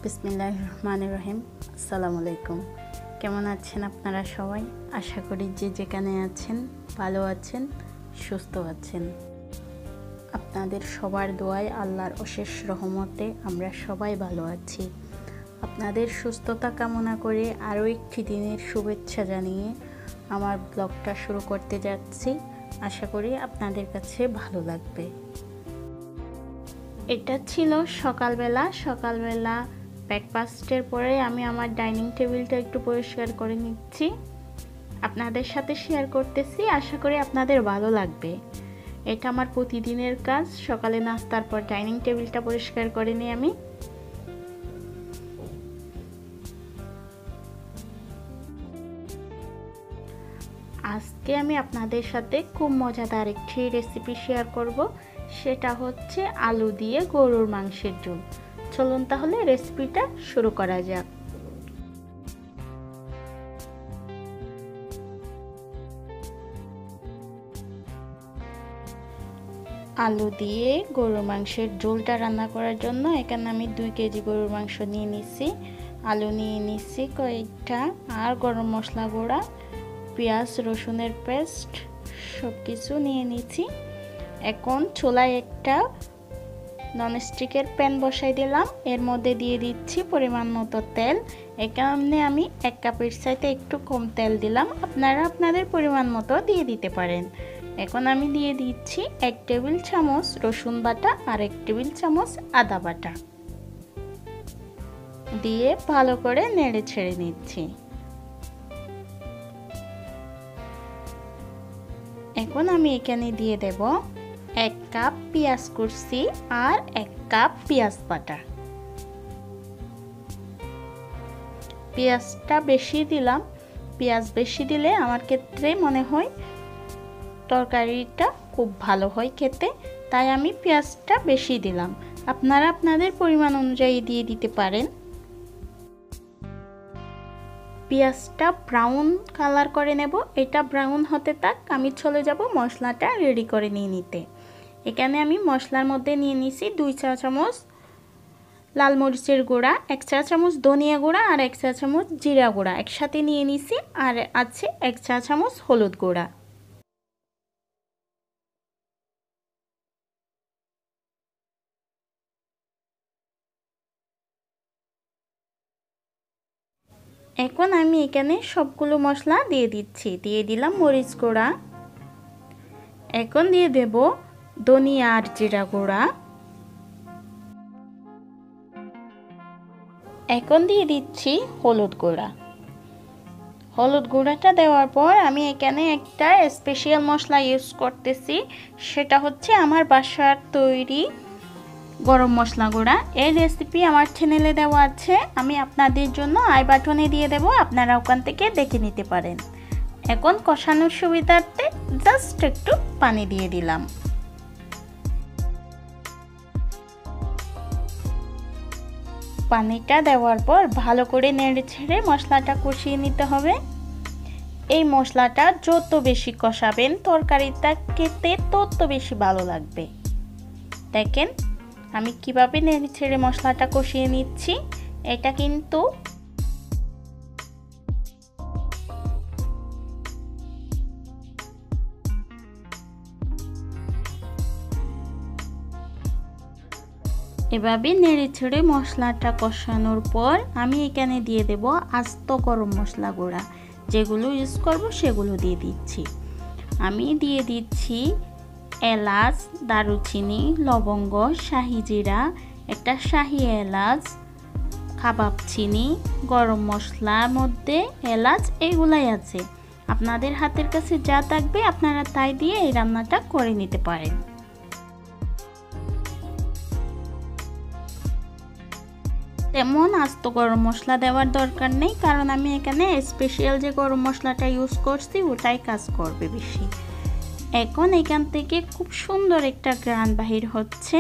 বিসমিল্লাহির রহমানির রহিম। আসসালামু আলাইকুম। কেমন আছেন আপনারা সবাই? আশা করি যে যেখানে আছেন ভালো আছেন, সুস্থ আছেন। আপনাদের সবার দোয়ায় আল্লাহর অশেষ রহমতে আমরা সবাই ভালো আছি। আপনাদের সুস্থতা কামনা করে আরও একটি দিনের শুভেচ্ছা জানিয়ে আমার ব্লগটা শুরু করতে যাচ্ছি। আশা করি আপনাদের কাছে ভালো লাগবে। এটা ছিল সকালবেলা ব্রেকফাস্টের পরে আমি আমার ডাইনিং টেবিলটা একটু পরিষ্কার করে নিচ্ছি, আপনাদের সাথে শেয়ার করতেছি। আশা করি আপনাদের ভালো লাগবে। এটা আমার প্রতিদিনের কাজ। সকালে নাস্তার পর ডাইনিং টেবিলটা পরিষ্কার করে নিই আমি। আজকে আমি আপনাদের সাথে খুব মজাদার একটি রেসিপি শেয়ার করব। সেটা হচ্ছে আলু দিয়ে গরুর মাংসের ঝোল। চলুন তাহলে রেসিপিটা শুরু করা যাক। আলু দিয়ে গরুর মাংসের ঝোলটা রান্না করার জন্য এখানে আমি 2 কেজি গরুর মাংস নিয়ে নিচ্ছি, আলু নিয়ে নিচ্ছি কয়েকটা, আর গরম মশলা গুঁড়া, পেঁয়াজ রসুনের পেস্ট সব কিছু নিয়ে নিচ্ছি। এখন চুলায় একটা ননস্টিকের প্যান বসাই দিলাম, এর মধ্যে দিয়ে দিচ্ছি পরিমাণ মতো তেল। এখানে আমি 1 কাপের চাইতে একটু কম তেল দিলাম, আপনারা আপনাদের পরিমাণ মতো দিয়ে দিতে পারেন। এখন আমি দিয়ে দিচ্ছি 1 টেবিল চামচ রসুন বাটা আর 1 টেবিল চামচ আদা বাটা দিয়ে ভালো করে নেড়ে ছেড়ে নিচ্ছি। এখন আমি এখানে দিয়ে দেব 1 কাপ পেঁয়াজ কুচি আর 1 কাপ পেঁয়াজ বাটা। পেঁয়াজটা বেশি দিলাম, পেঁয়াজ বেশি দিলে আমার ক্ষেত্রে মনে হয় তরকারিটা খুব ভালো হয় খেতে, তাই আমি পেঁয়াজটা বেশি দিলাম। আপনারা আপনাদের পরিমাণ অনুযায়ী দিয়ে দিতে পারেন। পেঁয়াজটা ব্রাউন কালার করে নেব। এটা ব্রাউন হতে থাক, আমি চলে যাব মশলাটা রেডি করে নিতে। এখানে আমি মশলার মধ্যে নিয়ে নিছি 2 চা চামচ লাল মরিচের গুঁড়া, 1 চা চামচ ধনিয়া গুঁড়া আর 1 চা চামচ জিরা গুঁড়া একসাথে নিয়ে নিছি, আর আছে 1 চা চামচ হলুদ গুঁড়া। এখন আমি এখানে সবগুলো মশলা দিয়ে দিচ্ছি। দিয়ে দিলাম মরিচ গুঁড়া, এখন দিয়ে দেব ধনিয়া আর জিরা গুঁড়া, এখন দিয়ে দিচ্ছি হলুদ গুঁড়া। হলুদ গুঁড়াটা দেওয়ার পর আমি এখানে একটা স্পেশাল মশলা ইউজ করতেছি, সেটা হচ্ছে আমার বাসার তৈরি গরম মশলা গুঁড়া। এই রেসিপি আমার চ্যানেলে দেওয়া আছে, আমি আপনাদের জন্য আই বাটনে দিয়ে দেব, আপনারা ওখান থেকে দেখে নিতে পারেন। এখন কষানোর সুবিধার্থে জাস্ট একটু পানি দিয়ে দিলাম। পানিটা দেওয়ার পর ভালো করে নেড়ে ছেড়ে মশলাটা কষিয়ে নিতে হবে। এই মশলাটা যত বেশি কষাবেন তরকারিটা খেতে তত বেশি ভালো লাগবে। দেখেন আমি কিভাবে নেড়ে ছেড়ে মশলাটা কষিয়ে নিচ্ছি। এটা কিন্তু এভাবে নেড়ে ছেড়ে মশলাটা কষানোর পর আমি এখানে দিয়ে দেব আস্ত গরম মশলা গুঁড়া, যেগুলো ইউজ করব সেগুলো দিয়ে দিচ্ছি। আমি দিয়ে দিচ্ছি এলাচ, দারুচিনি, লবঙ্গ, শাহি জিরা, একটা শাহি এলাচ, কাবাব চিনি, গরম মশলার মধ্যে এলাচ এগুলাই আছে। আপনাদের হাতের কাছে যা থাকবে আপনারা তাই দিয়ে এই রান্নাটা করে নিতে পারেন। তেমন আস্ত গরম মশলা দেওয়ার দরকার নেই, কারণ আমি এখানে স্পেশাল যে গরম মশলাটা ইউজ করছি ওটাই কাজ করবে বেশি। এখন এখান থেকে খুব সুন্দর একটা ঘ্রাণ বাহির হচ্ছে।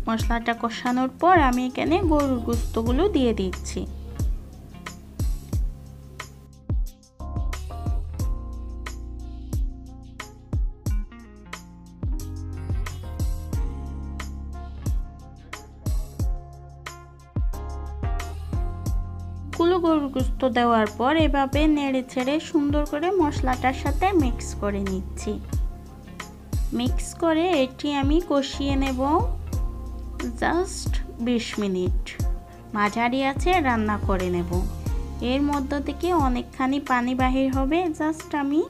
মশলাটা কষানোর পর আমি এখানে গরুর গোশতগুলো দিয়ে দিচ্ছি। গরুর গোশত দেওয়ার পর এভাবে নেড়ে ছেড়ে সুন্দর করে মশলাটার সাথে মিক্স করে নিচ্ছি। মিক্স করে এটি আমি কষিয়ে নেব জাস্ট 20 মিনিট মাঝারি আছে রান্না করে নেব। এর মধ্য থেকে অনেকখানি পানি বাহির হবে, জাস্ট আমি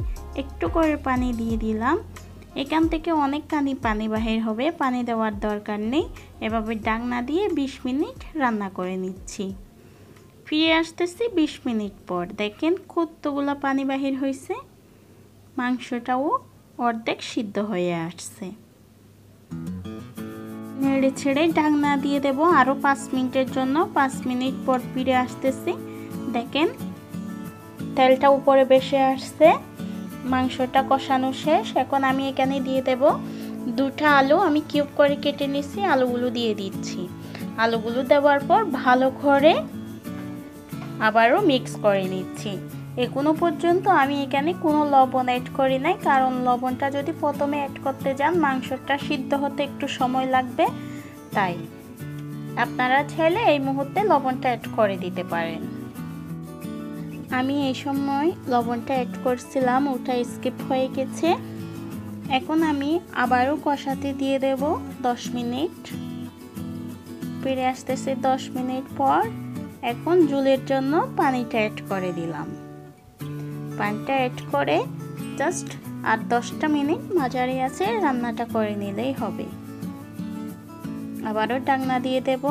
একটু করে পানি দিয়ে দিলাম। এখান থেকে অনেকখানি পানি বাহির হবে, পানি দেওয়ার দরকার নেই। এভাবে ঢাকনা দিয়ে 20 মিনিট রান্না করে নিচ্ছি। ফিরে আসতেছি 20 মিনিট পর। দেখেন কতগুলো পানি বাহির হয়েছে, মাংসটাও অর্ধেক সিদ্ধ হয়ে আসছে। নেড়ে ছেড়ে ঢাকনা দিয়ে দেব আরও 5 মিনিটের জন্য। 5 মিনিট পর ফিরে আসতেছি। দেখেন তেলটা উপরে ভেসে আসছে, মাংসটা কষানো শেষ। এখন আমি এখানে দিয়ে দেব 2টা আলু, আমি কিউব করে কেটে নিচ্ছি। আলুগুলো দিয়ে দিচ্ছি। আলুগুলো দেওয়ার পর ভালো করে আবারও মিক্স করে নিচ্ছি। এখনো পর্যন্ত আমি এখানে কোনো লবণ অ্যাড করি নাই, কারণ লবণটা যদি প্রথমে অ্যাড করতে যান মাংসটা সিদ্ধ হতে একটু সময় লাগবে। তাই আপনারা চাইলে এই মুহূর্তে লবণটা অ্যাড করে দিতে পারেন। আমি এই সময় লবণটা অ্যাড করছিলাম, ওটা স্কিপ হয়ে গেছে। এখন আমি আবারও কষাতে দিয়ে দেব 10 মিনিট। ফিরে আসতেছে 10 মিনিট পর। এখন ঝোলের জন্য পানিটা অ্যাড করে দিলাম। পানিটা অ্যাড করে জাস্ট আর 10টা মিনিট মাঝারি আছে রান্নাটা করে নিলেই হবে। আবারও ঢাকনা দিয়ে দেব।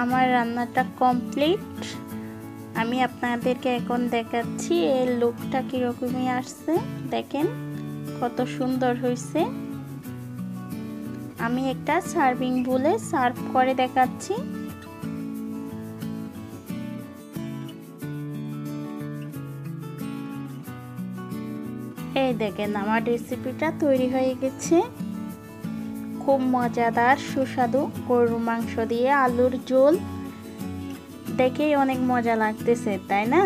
আমার রান্নাটা কমপ্লিট। আমি আপনাদেরকে এখন দেখাচ্ছি এর লুকটা কীরকমই আসছে। দেখেন কত সুন্দর হয়েছে। আমি একটা সার্ভিং বোলে সার্ভ করে দেখাচ্ছি। এই দেখেন আমার রেসিপিটা তৈরি হয়ে গেছে। খুব মজাদার সুস্বাদু গরুর মাংস দিয়ে আলুর ঝোল, দেখেই অনেক মজা লাগতেছে তাই না?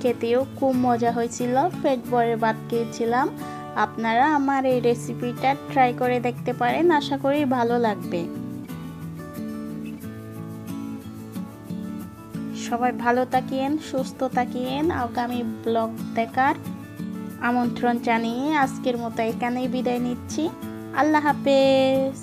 খেতেও খুব মজা হয়েছিল, পেট ভরে ভাত খেয়েছিলাম। আপনারা আমার এই রেসিপিটা ট্রাই করে দেখতে পারেন, আশা করি ভালো লাগবে। সবাই ভালো থাকিয়েন, সুস্থ থাকিয়েন। আগামী ব্লগ দেখার আমন্ত্রণ জানিয়ে আজকের মতো এখানেই বিদায় নিচ্ছি। আল্লাহ হাফেজ।